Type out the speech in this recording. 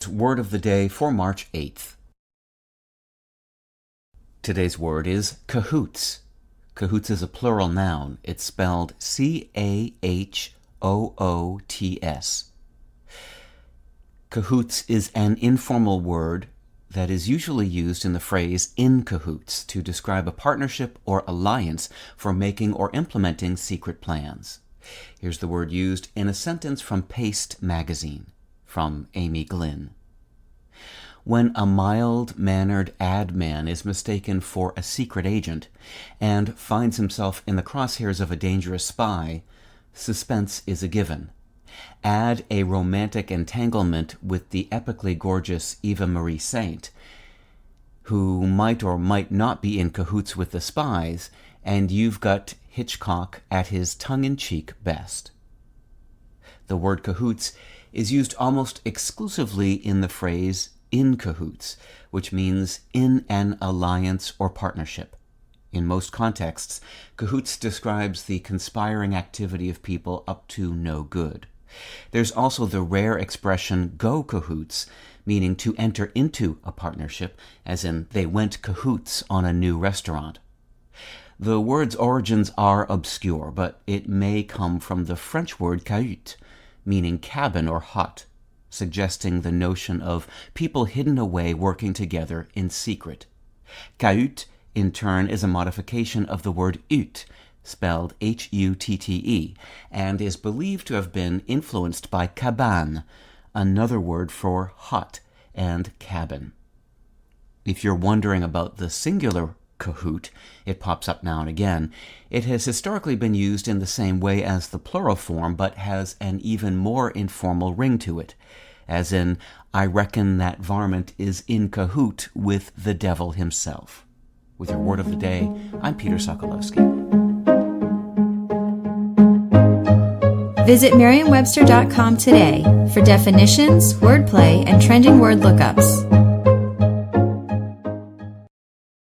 Word of the day for March 8th. Today's word is cahoots. Cahoots is a plural noun. It's spelled C-A-H-O-O-T-S. Cahoots is an informal word that is usually used in the phrase in cahoots to describe a partnership or alliance for making or implementing secret plans. Here's the word used in a sentence from Paste magazine, from Amy Glynn. When a mild-mannered ad man is mistaken for a secret agent and finds himself in the crosshairs of a dangerous spy, suspense is a given. Add a romantic entanglement with the epically gorgeous Eva Marie Saint, who might or might not be in cahoots with the spies, and you've got Hitchcock at his tongue-in-cheek best. The word cahoots is used almost exclusively in the phrase in cahoots, which means in an alliance or partnership. In most contexts, cahoots describes the conspiring activity of people up to no good. There's also the rare expression go cahoots, meaning to enter into a partnership, as in they went cahoots on a new restaurant. The word's origins are obscure, but it may come from the French word cahoot, meaning cabin or hut, suggesting the notion of people hidden away working together in secret. Cahoot, in turn, is a modification of the word hutte, spelled H-U-T-T-E, and is believed to have been influenced by cabane, another word for hut and cabin. If you're wondering about the singular cahoot, it pops up now and again. It has historically been used in the same way as the plural form, but has an even more informal ring to it, as in, I reckon that varmint is in cahoot with the devil himself. With your word of the day, I'm Peter Sokolowski. Visit Merriam-Webster.com today for definitions, wordplay, and trending word lookups.